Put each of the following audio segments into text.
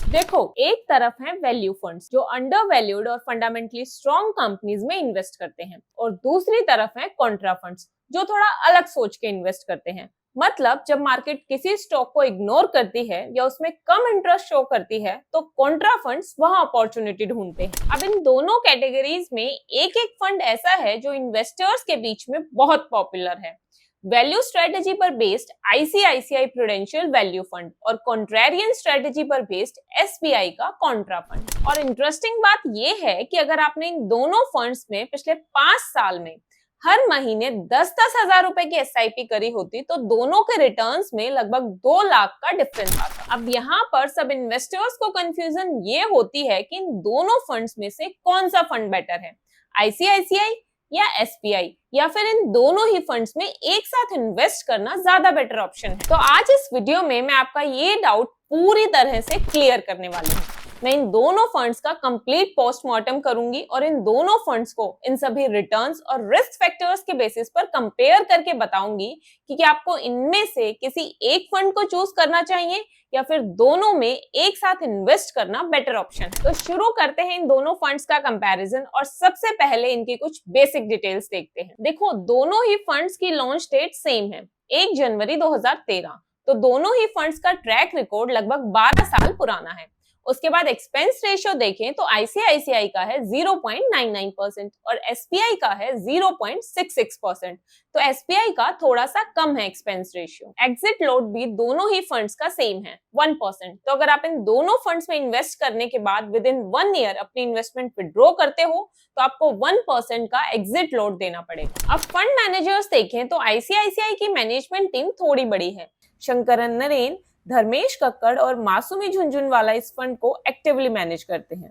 देखो, एक तरफ है वैल्यू फंड्स जो अंडर वैल्यूड और फंडामेंटली स्ट्रॉन्ग कंपनीज में इन्वेस्ट करते हैं, और दूसरी तरफ है कॉन्ट्रा फंड्स जो थोड़ा अलग सोच के इन्वेस्ट करते हैं। मतलब जब मार्केट किसी स्टॉक को इग्नोर करती है या उसमें कम इंटरेस्ट शो करती है, तो कॉन्ट्रा फंड्स वहां अपॉर्चुनिटी ढूंढते हैं। अब इन दोनों कैटेगरीज में एक एक फंड ऐसा है जो इन्वेस्टर्स के बीच में बहुत पॉपुलर है। वैल्यू स्ट्रेटेजी पर based ICICI prudential value fund और कॉन्ट्रेरियन स्ट्रेटेजी पर बेस्ड एसबीआई का कॉन्ट्रा फंड। और इंटरेस्टिंग बात यह है कि अगर आपने इन दोनों फंड्स में पिछले 5 साल में हर महीने 10-10 हजार रुपए की एसआईपी करी होती, तो दोनों के रिटर्न्स में लगभग 2 लाख का डिफरेंस आता। अब यहाँ पर सब इन्वेस्टर्स को कंफ्यूजन ये होती है कि इन दोनों फंड्स में से कौन सा फंड बेटर है, आईसीआईसीआई या एसबीआई, या फिर इन दोनों ही फंड्स में एक साथ इन्वेस्ट करना ज्यादा बेटर ऑप्शन है। तो आज इस वीडियो में मैं आपका ये डाउट पूरी तरह से क्लियर करने वाली हूँ। मैं इन दोनों फंड्स का कंप्लीट पोस्टमार्टम करूंगी और इन दोनों फंड्स को इन सभी रिटर्न्स और रिस्क फैक्टर्स के बेसिस पर कंपेयर करके बताऊंगी कि आपको इनमें से किसी एक फंड को चूज करना चाहिए या फिर दोनों में एक साथ इन्वेस्ट करना बेटर ऑप्शन है। तो शुरू करते हैं इन दोनों फंड्स का कंपैरिजन और सबसे पहले इनकी कुछ बेसिक डिटेल्स देखते हैं। देखो, दोनों ही फंड्स की लॉन्च डेट सेम है, 1 जनवरी 2013। तो दोनों ही फंड्स का ट्रैक रिकॉर्ड लगभग 12 साल पुराना है। उसके बाद एक्सपेंस रेशियो देखें तो आईसीआईसीआई का है 0.99% और एसबीआई का है 0.66%। तो एसबीआई का थोड़ा सा कम है एक्सपेंस रेशियो। एग्जिट लोड भी दोनों ही फंड्स का सेम है, 1%। तो अगर आप इन दोनों फंड्स में इन्वेस्ट करने के बाद विद इन 1 ईयर अपनी इन्वेस्टमेंट विड्रॉ करते हो तो आपको 1% का एग्जिट लोड देना पड़ेगा। अब फंड मैनेजर्स देखें तो आईसीआईसीआई की मैनेजमेंट टीम थोड़ी बड़ी है। शंकरन नरेन, धर्मेश कक्कड़ और मासूमी झुंझुनवाला इस फंड को एक्टिवली मैनेज करते हैं।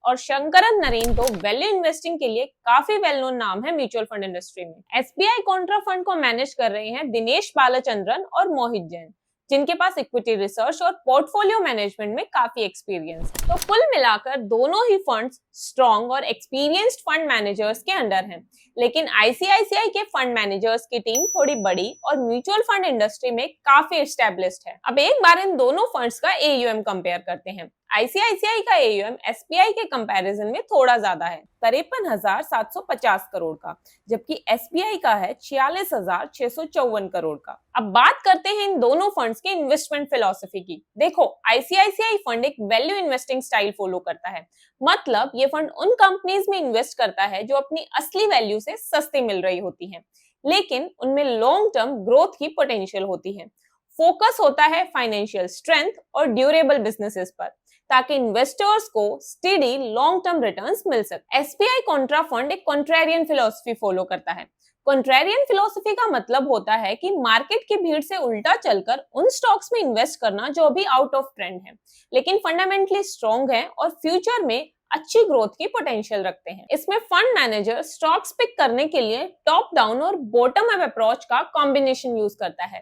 और शंकरन नरेन तो वैल्यू इन्वेस्टिंग के लिए काफी वेल नोन नाम है म्यूचुअल फंड इंडस्ट्री में। एसबीआई कॉन्ट्रा फंड को मैनेज कर रहे हैं दिनेश बालचंद्रन और मोहित जैन, जिनके पास इक्विटी रिसर्च और पोर्टफोलियो मैनेजमेंट में काफी एक्सपीरियंस है। तो कुल मिलाकर दोनों ही फंड्स स्ट्रॉन्ग और एक्सपीरियंस्ड फंड मैनेजर्स के अंडर हैं, लेकिन आईसीआईसीआई के फंड मैनेजर्स की टीम थोड़ी बड़ी और म्यूचुअल फंड इंडस्ट्री में काफी एस्टेब्लिश्ड है। अब एक बार इन दोनों फंड्स का एयूएम कंपेयर करते हैं। आईसीआईसीआई का एयूएम एसबीआई के कंपैरिजन में थोड़ा ज्यादा है, 53,750 करोड़ का, जबकि एसबीआई का है 46,654 करोड़ का। अब बात करते हैं इन दोनों फंड्स के इन्वेस्टमेंट फिलॉसफी की। देखो, आईसीआईसीआई फंड एक वैल्यू इन्वेस्टिंग स्टाइल फॉलो करता है। मतलब ये फंड उन कंपनीज में इन्वेस्ट करता है जो अपनी असली वैल्यू से सस्ती मिल रही होती हैं, लेकिन उनमें लॉन्ग टर्म ग्रोथ की पोटेंशियल होती है। फोकस होता है फाइनेंशियल स्ट्रेंथ और ड्यूरेबल बिजनेसेस पर, ताकि इन्वेस्टर्स को स्टेडी लॉन्ग टर्म रिटर्न्स मिल सके। एसबीआई कॉन्ट्रा फंड एक कॉन्ट्रेरियन फिलॉसफी फॉलो करता है। कॉन्ट्रेरियन फिलॉसफी का मतलब होता है कि मार्केट की भीड़ से उल्टा चलकर उन स्टॉक्स में इन्वेस्ट करना जो अभी आउट ऑफ ट्रेंड है, लेकिन फंडामेंटली स्ट्रॉन्ग है और फ्यूचर में अच्छी ग्रोथ की पोटेंशियल रखते हैं। इसमें फंड मैनेजर स्टॉक्स पिक करने के लिए टॉप डाउन और बॉटम अप अप्रोच का कॉम्बिनेशन यूज करता है।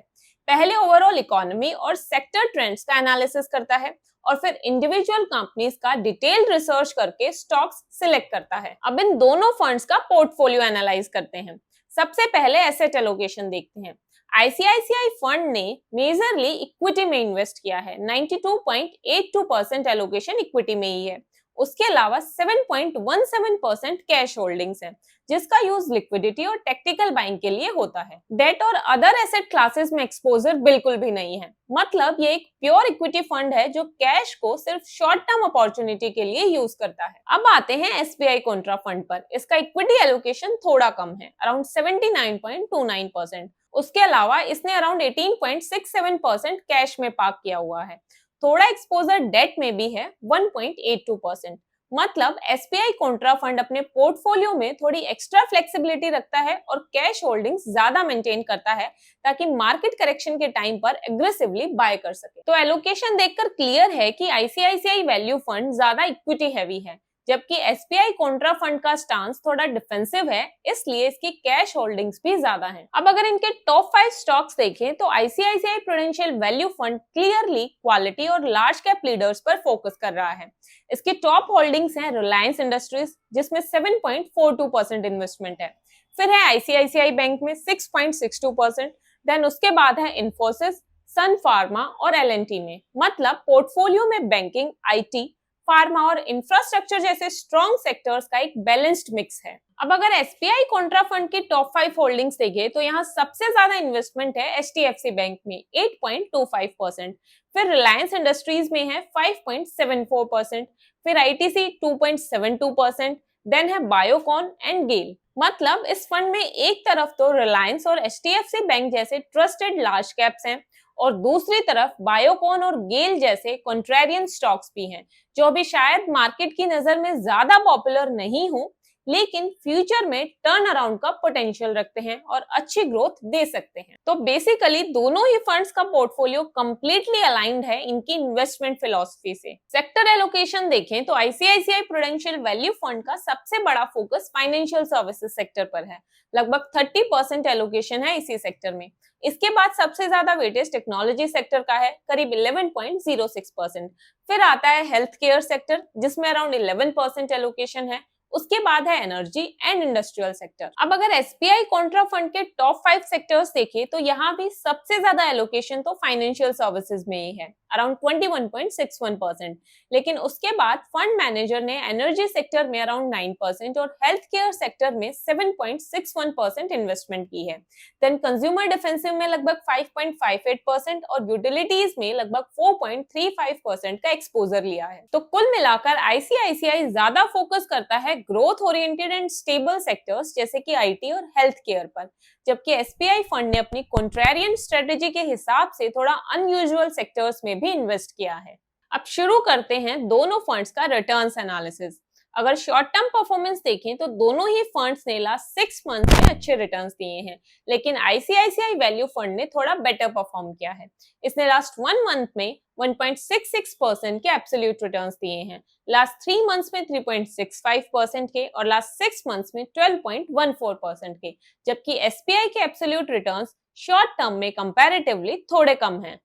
पहले ओवरऑल इकोनॉमी और सेक्टर ट्रेंड्स का एनालिसिस करता है और फिर इंडिविजुअल कंपनीज का डिटेल्ड रिसर्च करके स्टॉक्स सिलेक्ट करता है। अब इन दोनों फंड्स का पोर्टफोलियो एनालाइज करते हैं। सबसे पहले एसेट एलोकेशन देखते हैं। आईसीआईसीआई फंड ने मेजरली इक्विटी में इन्वेस्ट किया है, 92.82% एलोकेशन इक्विटी में ही है। उसके अलावा 7.17% कैश होल्डिंग्स है, जिसका यूज लिक्विडिटी और टेक्निकल बाइंग के लिए होता है। डेट और अदर एसेट क्लासेस में एक्सपोजर बिल्कुल भी नहीं है। मतलब ये एक प्योर इक्विटी फंड है जो कैश को सिर्फ शॉर्ट टर्म अपॉर्चुनिटी के लिए यूज करता है। अब आते हैं एसबीआई कॉन्ट्रा फंड पर। इसका इक्विटी एलोकेशन थोड़ा कम है, अराउंड 79.29%। उसके अलावा इसने अराउंड 18.67% कैश में पार्क किया हुआ है। थोड़ा एक्सपोजर डेट में भी है, 1.82%। मतलब एसबीआई कॉन्ट्रा फंड अपने पोर्टफोलियो में थोड़ी एक्स्ट्रा फ्लेक्सिबिलिटी रखता है और कैश होल्डिंग्स ज्यादा मेंटेन करता है, ताकि मार्केट करेक्शन के टाइम पर एग्रेसिवली बाय कर सके। तो एलोकेशन देखकर क्लियर है कि आईसीआईसीआई वैल्यू फंड ज्यादा इक्विटी हैवी है, जबकि एसबीआई कॉन्ट्रा फंड का स्टांस थोड़ा डिफेंसिव है, इसलिए इसकी कैश होल्डिंग्स भी ज्यादा हैं। अब अगर इनके टॉप 5 स्टॉक्स देखें तो ICICI prudential value fund clearly quality और लार्ज कैप लीडर्स पर फोकस कर रहा है। इसकी टॉप होल्डिंग्स हैं रिलायंस इंडस्ट्रीज, जिसमें 7.42% इन्वेस्टमेंट है। फिर है आईसीआईसीआई बैंक में 6.62%, देन उसके बाद है इन्फोसिस सन फार्मा और एल&टी में। मतलब पोर्टफोलियो में बैंकिंग, आईटी, फार्मा और इंफ्रास्ट्रक्चर जैसे स्ट्रॉन्ग सेक्टर्स का एक बैलेंस्ड मिक्स है। अब अगर एसबीआई कॉन्ट्रा फंड की टॉप 5 होल्डिंग्स देखें तो यहाँ सबसे ज्यादा इन्वेस्टमेंट है एचडीएफसी बैंक में 8.25%, फिर रिलायंस इंडस्ट्रीज में है 5.74%, फिर आईटीसी 2.72%, देन है बायोकॉन एंड गेल। मतलब इस फंड में एक तरफ तो रिलायंस और एचडीएफसी बैंक जैसे ट्रस्टेड लार्ज कैप्स हैं और दूसरी तरफ बायोकॉन और गेल जैसे कॉन्ट्रेरियन स्टॉक्स भी हैं, जो अभी शायद मार्केट की नजर में ज्यादा पॉपुलर नहीं हो, लेकिन फ्यूचर में टर्न अराउंड का पोटेंशियल रखते हैं और अच्छी ग्रोथ दे सकते हैं। तो बेसिकली दोनों ही फंड्स का पोर्टफोलियो कंप्लीटली अलाइंड है इनकी इन्वेस्टमेंट फिलॉसफी से। सेक्टर एलोकेशन देखें तो आईसीआईसीआई प्रूडेंशियल वैल्यू फंड का सबसे बड़ा फोकस फाइनेंशियल सर्विसेज सेक्टर पर है, लगभग 30% एलोकेशन है इसी सेक्टर में। इसके बाद सबसे ज्यादा वेटेज टेक्नोलॉजी सेक्टर का है, करीब 11.06%। फिर आता है हेल्थ केयर सेक्टर जिसमें अराउंड 11% एलोकेशन है। उसके बाद है एनर्जी एंड इंडस्ट्रियल सेक्टर। अब अगर एसबीआई कॉन्ट्रा फंड के टॉप 5 सेक्टर्स देखें तो यहाँ भी सबसे ज्यादा एलोकेशन तो फाइनेंशियल सर्विसेज में ही है, अराउंड 21.61%। लेकिन उसके बाद फंड मैनेजर ने एनर्जी सेक्टर में अराउंड 9% और हेल्थ केयर सेक्टर में 7.61% इन्वेस्टमेंट की है। देन कंज्यूमर डिफेंसिव में लगभग 5.58% और यूटिलिटीज में लगभग 4.35% का एक्सपोजर लिया है। तो कुल मिलाकर आईसीआईसीआई ज्यादा फोकस करता है growth oriented and stable sectors जैसे कि आईटी और हेल्थ केयर पर, जबकि एसबीआई फंड ने अपनी कॉन्ट्रेरियन स्ट्रेटेजी के हिसाब से थोड़ा अनयूजुअल सेक्टर्स में भी इन्वेस्ट किया है। अब शुरू करते हैं दोनों फंड्स का रिटर्न्स एनालिसिस। अगर शॉर्ट टर्म परफॉर्मेंस देखें तो दोनों ही फंड्स ने लास्ट 6 मंथ में अच्छे रिटर्न्स दिए हैं, लेकिन आईसीआईसीआई वैल्यू फंड ने थोड़ा बेटर परफॉर्म किया है। इसने लास्ट 1 मंथ में 1.66% के एब्सोल्यूट रिटर्न्स दिए हैं, लास्ट 3 मंथ्स में 3.65% के और लास्ट 6 मंथ्स में 12.14% के, जबकि एसबीआई के एब्सोल्यूट रिटर्न्स शॉर्ट टर्म में कंपैरेटिवली थोड़े कम हैं।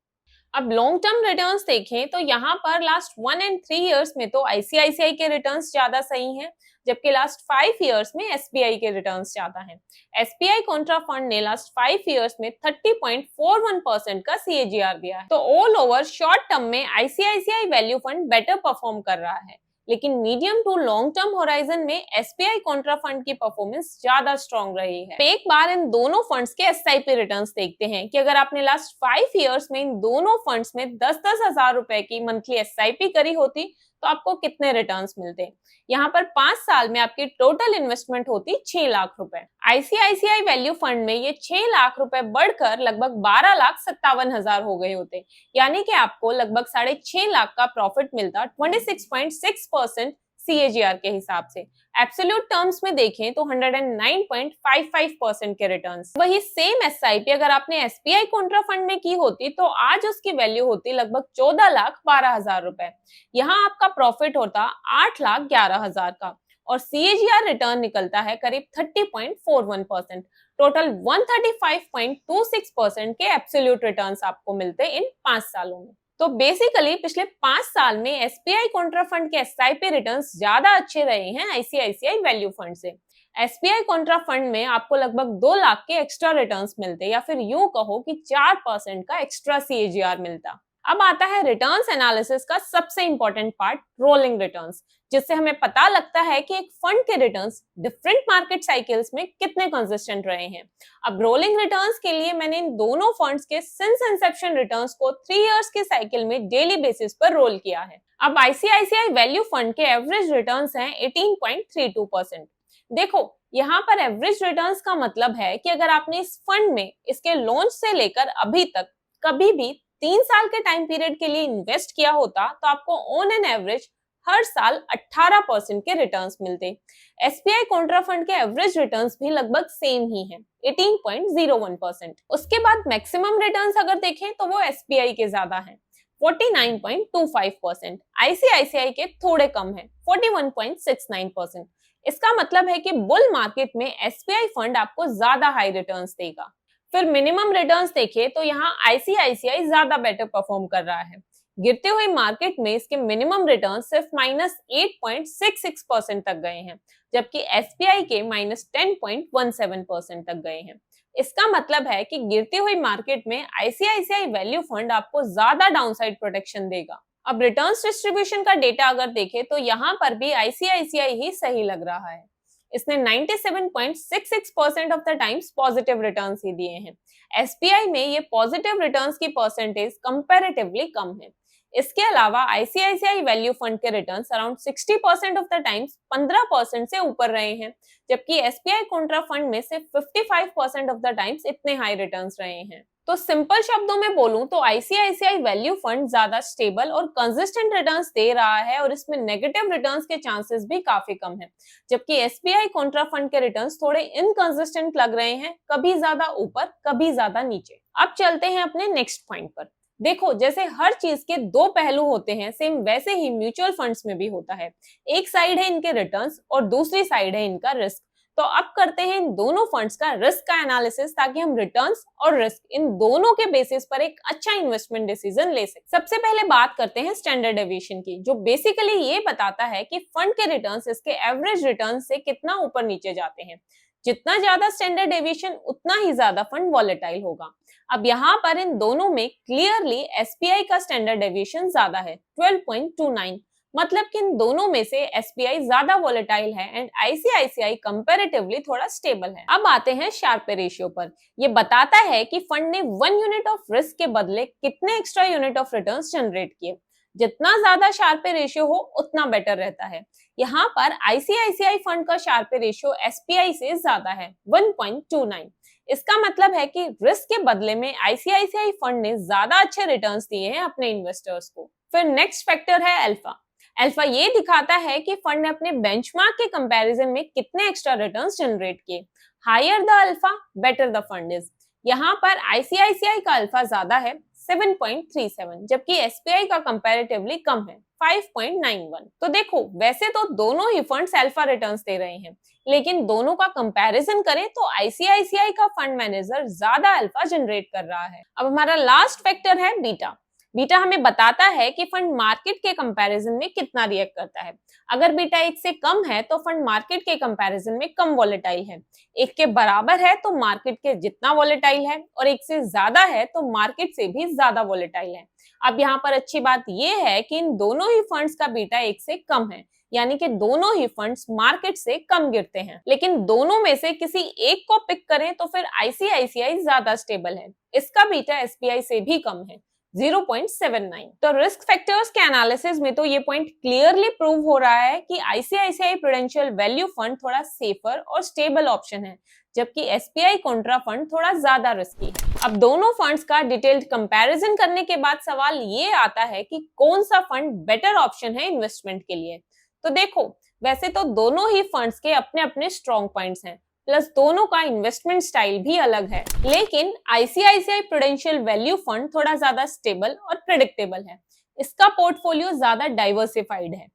अब लॉन्ग टर्म रिटर्न्स देखें तो यहाँ पर लास्ट 1 and 3 इयर्स में तो आईसीआईसीआई के रिटर्न्स ज्यादा सही हैं, जबकि लास्ट 5 इयर्स में एसबीआई के रिटर्न्स ज्यादा हैं। एसबीआई कॉन्ट्रा फंड ने लास्ट 5 इयर्स में 30.41% का सीएजीआर दिया है। तो ऑल ओवर शॉर्ट टर्म में ICICI value fund better perform कर रहा है, लेकिन medium to long term horizon में एसबीआई कॉन्ट्रा फंड की परफॉर्मेंस ज्यादा स्ट्रॉन्ग रही है। एक बार इन दोनों फंड्स के एसआईपी रिटर्न्स देखते हैं कि अगर आपने लास्ट 5 इयर्स में इन दोनों फंड्स में 10-10 हजार रुपए की मंथली एसआईपी करी होती तो आपको कितने रिटर्न्स मिलते। यहाँ पर 5 साल में आपकी टोटल इन्वेस्टमेंट होती 6 लाख रुपए। आईसीआईसीआई वैल्यू फंड में ये 6 लाख रुपए बढ़कर लगभग 12,57,000 हो गए होते, यानी कि आपको लगभग 6.5 लाख का प्रॉफिट मिलता 26.6% सीएजीआर के हिसाब से। एब्सोल्यूट टर्म्स में देखें तो 109.55% के रिटर्न्स। वही सेम एसआईपी अगर आपने एसबीआई कॉन्ट्रा फंड में की होती तो आज उसकी वैल्यू होती लगभग 14,12,000 रुपए। यहाँ आपका प्रॉफिट होता 8,11,000 का और सीएजीआर रिटर्न निकलता है करीब 30.41%। टोटल 135.26% के एब्सोल्यूट रिटर्न्स आपको मिलते इन 5 सालों में। तो बेसिकली पिछले 5 साल में एसबीआई कॉन्ट्रा फंड के एसआईपी रिटर्न्स ज्यादा अच्छे रहे हैं आईसीआईसीआई वैल्यू फंड से। एसबीआई कॉन्ट्रा फंड में आपको लगभग 2 लाख के एक्स्ट्रा रिटर्न्स मिलते, या फिर यूं कहो कि 4% का एक्स्ट्रा सीएजीआर मिलता। अब आता है रिटर्न्स एनालिसिस का सबसे इंपॉर्टेंट पार्ट, रोलिंग रिटर्न्स, जिससे हमें पता लगता है कि एक फंड के रिटर्न्स डिफरेंट मार्केट साइकिल्स में कितने कंसिस्टेंट रहे हैं। अब रोलिंग रिटर्न्स के लिए मैंने इन दोनों फंड्स के सिंस इंसेप्शन रिटर्न्स को 3 इयर्स के साइकिल में डेली बेसिस पर रोल किया है। अब आईसीआईसीआई वैल्यू फंड के एवरेज रिटर्न्स हैं 18.32%। देखो यहाँ पर एवरेज रिटर्न्स का मतलब है कि अगर आपने इस फंड में इसके लॉन्च से लेकर अभी तक कभी भी 3 साल के टाइम पीरियड के लिए इन्वेस्ट किया होता तो आपको ऑन एन एवरेज हर साल 18% के रिटर्न्स मिलते। एसबीआई कॉन्ट्रा फंड के एवरेज रिटर्न्स भी लगभग सेम ही हैं, 18.01%। उसके बाद मैक्सिमम रिटर्न्स अगर देखें तो वो एसबीआई के ज्यादा हैं, 49.25%। आईसीआईसीआई के थोड़े कम है, 41.69%। इसका मतलब है कि बुल मार्केट में एसबीआई फंड आपको ज्यादा हाई रिटर्न्स देगा। फिर मिनिमम रिटर्न्स देखें तो यहाँ आईसीआईसीआई ज्यादा बेटर परफॉर्म कर रहा है। गिरते हुए मार्केट में इसके मिनिमम रिटर्न सिर्फ -8.66% तक गए हैं, जबकि एसबीआई के -10.17% तक गए हैं। इसका मतलब है कि गिरती हुई मार्केट में आईसीआईसीआई वैल्यू फंड आपको ज्यादा डाउनसाइड प्रोटेक्शन देगा। अब रिटर्न्स डिस्ट्रीब्यूशन का डेटा अगर देखें तो यहाँ पर भी आईसीआईसीआई ही सही लग रहा है। इसने 97.66% of the times positive returns ही दिए हैं। एसबीआई में ये पॉजिटिव रिटर्न्स की परसेंटेज कंपैरेटिवली कम है। इसके अलावा आईसीआईसीआई वैल्यू फंड के returns around 60% of the times 15% से ऊपर रहे हैं, जबकि एसबीआई कॉन्ट्रा फंड में सिर्फ 55% ऑफ द टाइम्स इतने हाई रिटर्न्स रहे हैं। तो सिंपल शब्दों में बोलूं तो आईसीआईसीआई वैल्यू फंड ज्यादा स्टेबल और कंसिस्टेंट रिटर्न्स दे रहा है और इसमें नेगेटिव रिटर्न्स के चांसेस भी काफी कम है, जबकि एसबीआई कॉन्ट्रा फंड के रिटर्न्स थोड़े इनकंसिस्टेंट लग रहे हैं, कभी ज्यादा ऊपर कभी ज्यादा नीचे। अब चलते हैं अपने नेक्स्ट पॉइंट पर। देखो, जैसे हर चीज के दो पहलू होते हैं, सेम वैसे ही म्यूचुअल फंड्स में भी होता है। एक साइड है इनके रिटर्न्स और दूसरी साइड है इनका रिस्क। तो अब करते हैं इन दोनों फंड्स का रिस्क का एनालिसिस, ताकि हम रिटर्न्स और रिस्क इन दोनों के बेसिस पर एक अच्छा इन्वेस्टमेंट डिसीजन ले सकें। सबसे पहले बात करते हैं स्टैंडर्ड डेविएशन की, जो बेसिकली ये बताता है कि फंड के रिटर्न्स इसके एवरेज रिटर्न से कितना ऊपर नीचे जाते हैं। जितना ज्यादा स्टैंडर्ड डेविएशन उतना ही ज्यादा फंड वॉलेटाइल होगा। अब यहाँ पर इन दोनों में क्लियरली एसबीआई का स्टैंडर्ड डेविएशन ज्यादा है, 12.29, मतलब कि इन दोनों में से एसबीआई ज्यादा वॉलेटाइल है एंड आईसीआईसीआई कंपैरेटिवली थोड़ा स्टेबल है। अब आते हैं शार्पे रेशियो पर। ये बताता है कि फंड ने 1 यूनिट ऑफ रिस्क के बदले कितने extra unit of returns generate किए। जितना ज्यादा शार्पे रेशियो हो उतना बेटर रहता है। यहाँ पर आईसीआईसीआई फंड का शार्पे रेशियो एसबीआई से ज्यादा है, 1.29। इसका मतलब है कि रिस्क के बदले में आईसीआईसीआई फंड ने ज्यादा अच्छे रिटर्न्स दिए हैं अपने इन्वेस्टर्स को। फिर नेक्स्ट फैक्टर है अल्फा। अल्फा ये दिखाता है कि फंड ने अपने बेंचमार्क के कंपैरिजन में कितने एक्स्ट्रा रिटर्न्स जनरेट किए। Higher the alpha better the fund is. यहाँ पर आईसीआईसीआई का अल्फा ज्यादा है, 7.37, जबकि एसबीआई का कंपैरेटिवली कम है, 5.91। तो देखो, वैसे तो दोनों ही फंड्स अल्फा रिटर्न्स दे रहे हैं, लेकिन दोनों का कंपैरिजन करें तो आईसीआईसीआई का फंड मैनेजर ज्यादा अल्फा जनरेट कर रहा है। अब हमारा लास्ट फैक्टर है बीटा। बीटा हमें बताता है कि फंड मार्केट के कंपैरिजन में कितना रिएक्ट करता है। अगर बीटा 1 से कम है तो फंड मार्केट के कंपैरिजन में कम वॉलेटाइल है, 1 के बराबर है तो मार्केट के जितना वॉलेटाइल है, और 1 से ज्यादा है तो मार्केट से भी ज्यादा वॉलेटाइल है। अब यहाँ पर अच्छी बात यह है कि इन दोनों ही फंड्स का बीटा 1 से कम है, यानी कि दोनों ही फंड्स मार्केट से कम गिरते हैं। लेकिन दोनों में से किसी एक को पिक करें तो फिर आईसीआईसीआई ज्यादा स्टेबल है, इसका बीटा एसबीआई से भी कम है, 0.79। तो रिस्क फैक्टर्स के एनालिसिस में तो ये पॉइंट क्लियरली प्रूव हो रहा है कि आईसीआईसीआई प्रूडेंशियल वैल्यू फंड थोड़ा सेफर और स्टेबल ऑप्शन है, जबकि एसबीआई कॉन्ट्रा फंड थोड़ा ज्यादा रिस्की है। अब दोनों फंड्स का डिटेल्ड कंपैरिजन करने के बाद सवाल ये आता है कि कौन सा फंड बेटर ऑप्शन है इन्वेस्टमेंट के लिए। तो देखो, वैसे तो दोनों ही फंड्स के अपने अपने स्ट्रॉन्ग पॉइंट्स हैं, प्लस दोनों का इन्वेस्टमेंट स्टाइल भी अलग है, लेकिन आईसीआईसीआई प्रूडेंशियल वैल्यू फंड थोड़ा ज्यादा स्टेबल और प्रेडिक्टेबल है। इसका पोर्टफोलियो ज्यादा डाइवर्सिफाइड है,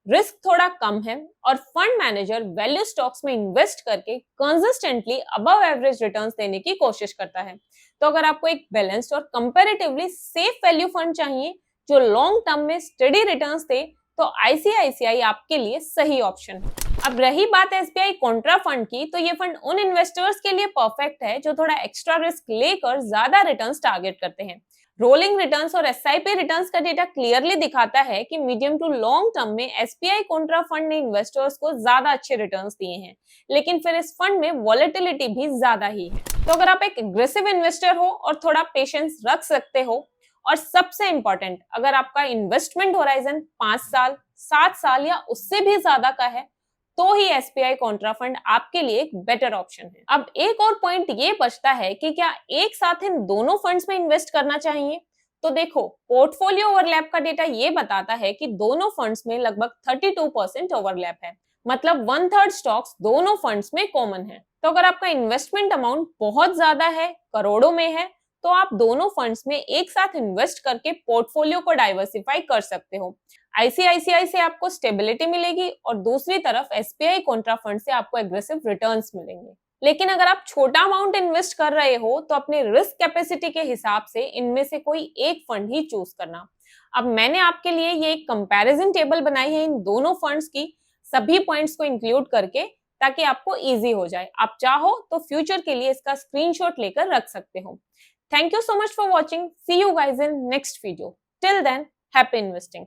रिस्क थोड़ा कम है और फंड मैनेजर वैल्यू स्टॉक्स में इन्वेस्ट करके कंसिस्टेंटली अबव एवरेज रिटर्न्स देने की कोशिश करता है। तो अगर आपको एक बैलेंस्ड और कंपैरेटिवली सेफ वैल्यू फंड चाहिए जो लॉन्ग टर्म में स्टडी रिटर्न्स दे, तो आईसीआईसीआई आपके लिए सही ऑप्शन है। अब रही बात एसबीआई कॉन्ट्रा फंड की, तो ये फंड उन इन्वेस्टर्स के लिए परफेक्ट है जो थोड़ा एक्स्ट्रा रिस्क लेकर ज्यादा रिटर्न्स टारगेट करते हैं। रोलिंग रिटर्न्स और एसआईपी रिटर्न्स का डेटा क्लियरली दिखाता है कि मीडियम टू लॉन्ग टर्म में एसबीआई कॉन्ट्रा फंड ने इन्वेस्टर्स को ज्यादा अच्छे रिटर्न्स दिए हैं, लेकिन फिर इस फंड में वॉलेटिलिटी भी ज्यादा ही है। तो अगर आप एक एग्रेसिव इन्वेस्टर हो और थोड़ा पेशेंस रख सकते हो, और सबसे इंपॉर्टेंट, अगर आपका इन्वेस्टमेंट होराइजन 5 साल, 7 साल या उससे भी ज्यादा का है, तो ही एसबीआई कॉन्ट्रा फंड आपके लिए एक बेटर ऑप्शन है। अब एक और पॉइंट ये बचता है कि क्या एक साथ इन दोनों फंड्स में इन्वेस्ट करना चाहिए। तो देखो, पोर्टफोलियो ओवरलैप का डेटा ये बताता है कि दोनों फंड्स में लगभग 32% ओवरलैप है, मतलब 1/3 स्टॉक्स दोनों फंड्स में कॉमन है। तो अगर आपका इन्वेस्टमेंट अमाउंट बहुत ज्यादा है, करोड़ों में है, तो आप दोनों फंड्स में एक साथ इन्वेस्ट करके पोर्टफोलियो को डाइवर्सिफाई कर सकते हो। आईसीआईसीआई से आपको स्टेबिलिटी मिलेगी और दूसरी तरफ एसबीआई कॉन्ट्रा फंड से आपको एग्रेसिव रिटर्न्स मिलेंगे। लेकिन अगर आप छोटा अमाउंट इन्वेस्ट कर रहे हो तो अपने रिस्क कैपेसिटी के हिसाब से इनमें से कोई एक फंड ही चूज करना। अब मैंने आपके लिए ये एक कंपैरिजन टेबल बनाई है इन दोनों फंड्स की, सभी पॉइंट्स को इंक्लूड करके, ताकि आपको इजी हो जाए। आप चाहो तो फ्यूचर के लिए इसका स्क्रीनशॉट लेकर रख सकते हो। Thank you so much for watching. See you guys in next video. Till then, happy investing.